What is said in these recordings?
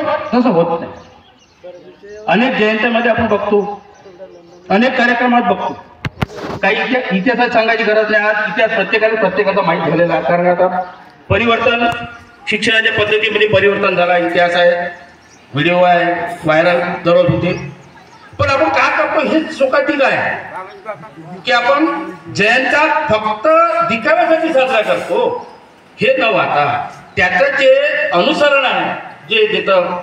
पण तसं होत नाही. अनेक जयंत्यामध्ये आपण बघतो, अनेक कार्यक्रमात बघतो. काही इतिहासात सांगायची गरज नाही. आज इतिहास प्रत्येकाचा माहीत झालेला आहे. कारण आता परिवर्तन, शिक्षणाच्या पद्धतीमध्ये परिवर्तन झाला. इतिहास आहे, व्हिडिओ आहे, व्हायरल दररोज होते. पण आपण काय करतो हे चुकाटी आहे की आपण जयंत्या फक्त दिखाव्यासाठी साजरा करतो. हे न वाटा त्याचं जे अनुसरण आहे, जे देतं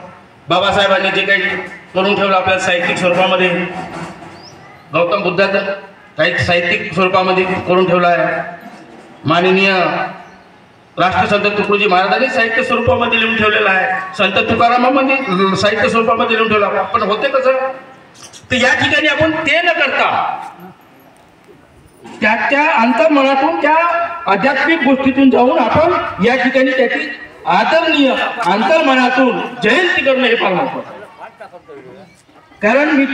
बाबासाहेबांनी जे काही करून ठेवलं आपल्या साहित्यिक स्वरूपामध्ये, गौतम बुद्धाचं काही साहित्यिक स्वरूपामध्ये करून ठेवलं आहे. माननीय राष्ट्रसंत तुकडोजी महाराजांनी साहित्य स्वरूपामध्ये लिहून ठेवलेलं आहे. संत तुकारामांनी साहित्य स्वरूपामध्ये लिहून ठेवलं. पण होते कसं, तर या ठिकाणी आपण ते न करता त्याच्या अंतर्मनातून, त्या आध्यात्मिक गोष्टीतून जाऊन आपण या ठिकाणी त्याची आदरणीय अंतर्मनातून जयंती करणं हे फार महत्त्वाचं. कारण मी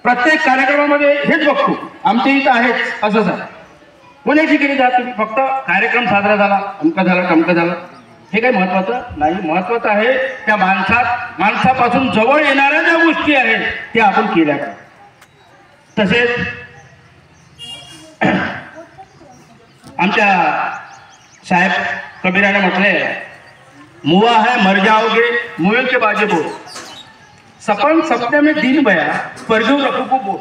प्रत्येक कार्यक्रमामध्ये हेच बघतो, आमच्या इथं आहेच असंच आहे. कोणी ठिकाणी जा तुम्ही, फक्त कार्यक्रम साजरा झाला, अमका झाला टमका झाला, हे काही महत्वाचं नाही. महत्वाचं आहे त्या माणसापासून जवळ येणाऱ्या ज्या गोष्टी आहेत त्या आपण केल्या. तसेच आमच्या साहेब कबीराने म्हटले, मुआ है मर जाओगे मुए के बाजे बोल, सपन सपने में दिन बया परजू रखू को बोल.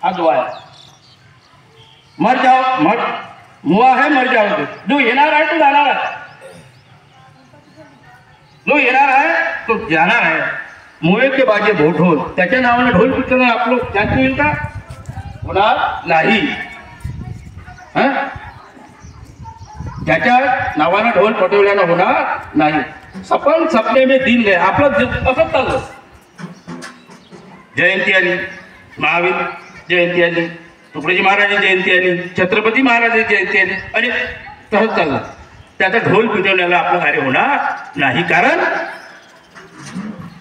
हा दुआ आहे. मर जाओ, मुआ है मर जाओगे, जो येणार आहे तो जाणार आहे, जो येणार आहे तो जाणार आहे. मुए के बाजे भो ढोल, त्याच्या नावाने ढोल पिक्चर आपलं जास्त होईल का? होणार नाही. त्याच्या नावानं ढोल पटवल्यानं होणार नाही. सपन सपने में दिन गए, आपलं असंच चाललं. जयंती आली, महावीर जयंती आली, तुकडोजी महाराजांची जयंती आली, छत्रपती महाराजांची जयंती आली, आणि तसंच चाललं. त्याचा ढोल पिटवण्याला आपलं कार्य होणार नाही. कारण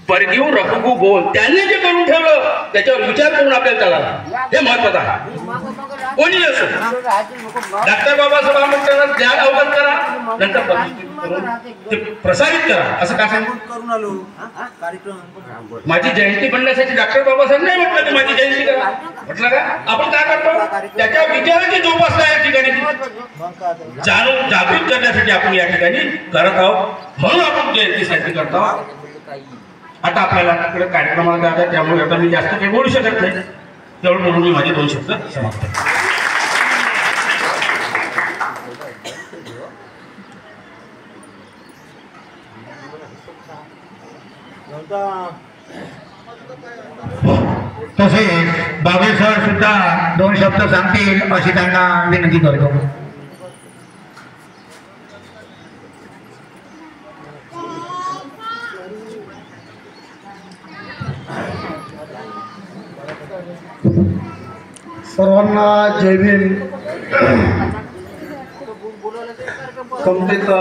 परगीव रखू बोल, त्यांनी जे करून ठेवलं त्याच्यावर विचार करून आपल्याला चालायला, हे महत्वाचं आहे. कोणी असो, डॉक्टर बाबासाहेब आंबेडकरांना ज्ञान अवगत करा, नंतर ते प्रसारित करा. असं का करून आलो कार्यक्रम. माझी जयंती बनण्यासाठी डॉक्टर बाबासाहेब नाही म्हटलं की माझी जयंती करा, म्हटलं का? आपण काय करतो, त्याच्या विचाराची जोपासना या ठिकाणी जाणून जागृत करण्यासाठी आपण या ठिकाणी करत आहोत. म्हणून आपण जयंती साजरी करतो. आता आपल्याला तिकडे कार्यक्रमाला जायचं, त्यामुळे आता मी जास्त काही बोलू शकत नाही. तेवढं म्हणून मी माझे 2 शब्द समाप्त करतो. तसे बाबे सर सुद्धा 2 शब्द सांगतील अशी त्यांना विनंती करतो. सर्वांना जय भीम. समतेचा,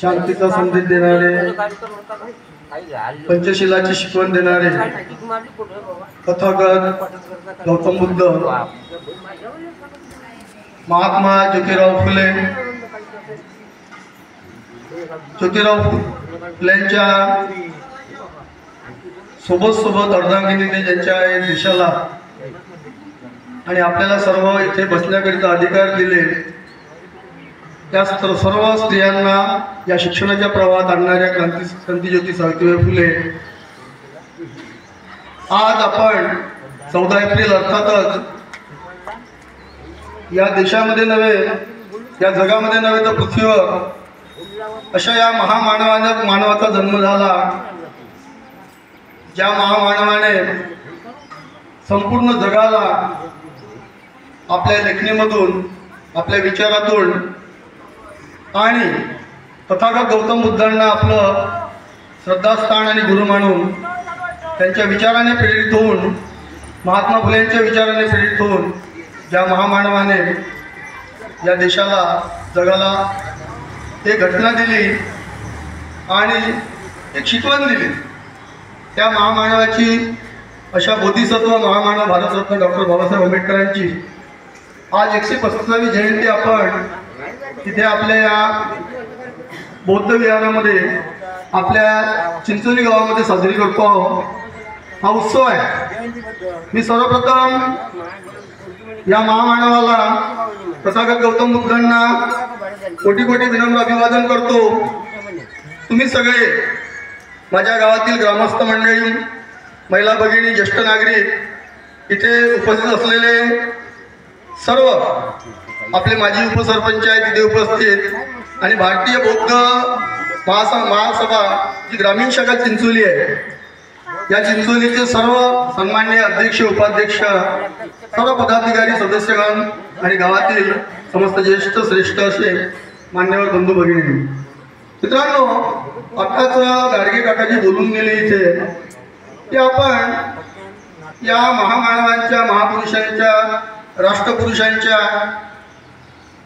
शांतीचा संदेश देणारे, पंचशिलाची शिकवण देणारे तथागत गौतम बुद्ध, महात्मा ज्योतिराव फुलेंच्या सोबत अर्धांगिनीने ज्यांच्या देशाला आणि आपल्याला सर्व इथे बसण्याकरिता अधिकार दिले, त्या सर्व स्त्रियांना या शिक्षणाच्या प्रवाहात आणणाऱ्या क्रांतिज्योती सावित्रीबाई फुले. आज आपण 14 एप्रिल अर्थातच या देशामध्ये नव्हे, या जगामध्ये नव्हे तर पृथ्वीवर अशा या मानवाचा जन्म झाला, ज्या महामानवाने संपूर्ण जगाला आपल्या लेखणीमधून, आपल्या विचारातून आणि तथागत गौतम बुद्धांना आपलं श्रद्धास्थान आणि गुरु मानून त्यांच्या विचाराने प्रेरित होऊन, महात्मा फुलेंच्या विचाराने प्रेरित होऊन ज्या महामानवाने या देशाला, जगाला एक घटना दिली आणि एक शिकवण दिली, त्या महामानवाची, अशा बोधिसत्व महामानव भारतरत्न डॉक्टर बाबासाहेब आंबेडकरांची आज 135वी जयंती आपण तिथे आपल्या या बौद्ध विहारामध्ये आपल्या चिंचोली गावामध्ये साजरी करतो आहोत. हा उत्सव आहे. मी सर्वप्रथम या महामानवाला तथागत गौतम बुद्धांना कोटी कोटी विनम्र अभिवादन करतो. तुम्ही सगळे माझ्या गावातील ग्रामस्थ मंडळी, महिला भगिनी, ज्येष्ठ नागरिक, इथे उपस्थित असलेले सर्व आपले माजी उपसरपंच आहेत तिथे उपस्थित, आणि भारतीय बौद्ध महासभा जी ग्रामीण शाखा चिंचोली आहे, या चिंचोलीचे सर्व सन्माननीय अध्यक्ष, उपाध्यक्ष, सर्व पदाधिकारी, सदस्यगण आणि गावातील समस्त ज्येष्ठ श्रेष्ठ असे मान्यवर बंधू भगिनी, मित्रांनो, आताच गाडगे काकाजी बोलून गेले इथे की आपण या महामानवांच्या, महापुरुषांच्या, राष्ट्रपुरुषांच्या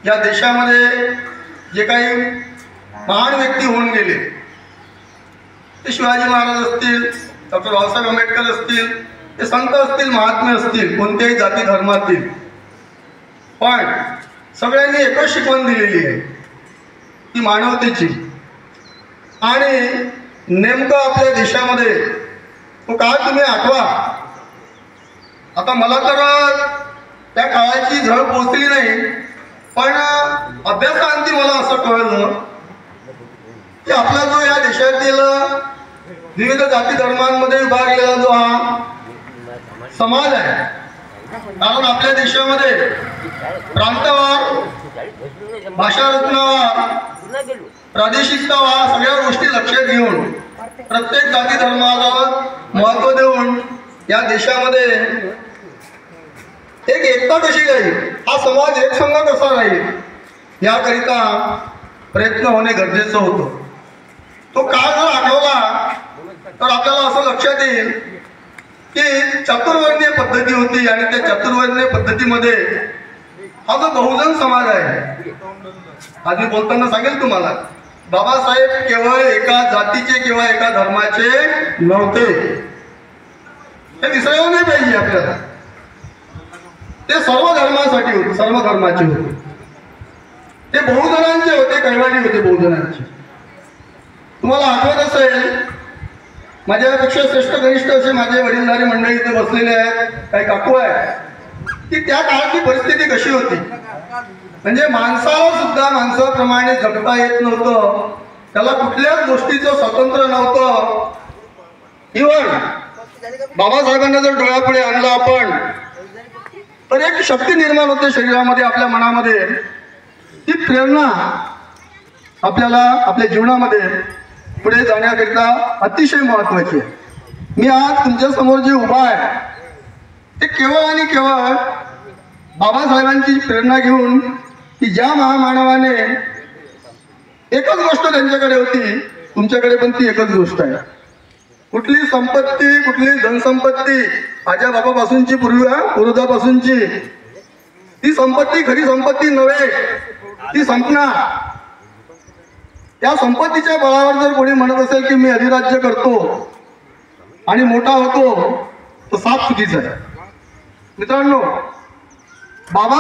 या देशामध्ये जे काही महान व्यक्ती होऊन गेले, ते शिवाजी महाराज असतील, डॉक्टर बाबासाहेब आंबेडकर असतील, ते संत असतील, महात्मे असतील, कोणत्याही जाती धर्मातील, पण सगळ्यांनी एकच शिकवण दिलेली आहे, ती मानवतेची. आणि नेमकं आपल्या देशामध्ये तो काळ तुम्ही आठवा. आता मला तर त्या काळाची झळ पोचली नाही, पण अभ्यासाअंती मला असं कळलं की आपला जो या देशातील विविध जाती धर्मांमध्ये विभागलेला जो हा समाज आहे, कारण आपल्या देशामध्ये प्रांतवार, भाषारचनावार, प्रादेशिकतावार सगळ्या गोष्टी लक्षात घेऊन प्रत्येक जाती धर्माला महत्त्व देऊन या देशामध्ये एक एकता कशी राहील, हा समाज एकसंघ कसा राहील, याकरिता प्रयत्न होणे गरजेचं होतं. तो काळ जर आठवला तर आपल्याला असं लक्षात येईल की चातुर्वर्णीय पद्धती होती, आणि त्या चातुर्वर्णीय पद्धतीमध्ये हा जो बहुजन समाज आहे, आधी बोलताना सांगेल तुम्हाला, बाबासाहेब केवळ एका जातीचे किंवा एका धर्माचे नव्हते, हे विसरायला नाही पाहिजे आपल्याला. ते सर्व धर्मासाठी होते, सर्व धर्माचे होते. ते बहुजनांचे होते, कैवारी होते बहुजनांचे. तुम्हाला आठवत असेल, माझ्यापेक्षा श्रेष्ठ कनिष्ठ असे माझे वडीलधारी मंडळी इथे बसलेले आहेत, काही काकू आहेत, की त्या काळाची परिस्थिती कशी होती. म्हणजे माणसाला सुद्धा माणसाप्रमाणे जगता येत नव्हतं, त्याला कुठल्याच गोष्टीचं स्वातंत्र्य नव्हतं. इव्हन बाबासाहेबांना जर डोळ्यापुढे आणलं आपण, तर एक शक्ती निर्माण होते शरीरामध्ये, आपल्या मनामध्ये. ती प्रेरणा आपल्याला आपल्या जीवनामध्ये पुढे जाण्याकरिता अतिशय महत्वाची आहे. मी आज तुमच्या समोर जे उभा आहे, ते केवळ आणि केवळ बाबासाहेबांची प्रेरणा घेऊन, की ज्या महामानवाने एकच गोष्ट त्यांच्याकडे होती, तुमच्याकडे पण ती एकच गोष्ट आहे. कुठली संपत्ती, कुठली धनसंपत्ती आजा बाबापासूनची, पूर्वजापासूनची ती संपत्ती खरी संपत्ती नव्हे, ती संपणार. त्या संपत्तीच्या बळावर जर कोणी म्हणत असेल की मी अधिराज्य करतो आणि मोठा होतो, तो साफ चुकीचा आहे. मित्रांनो, बाबा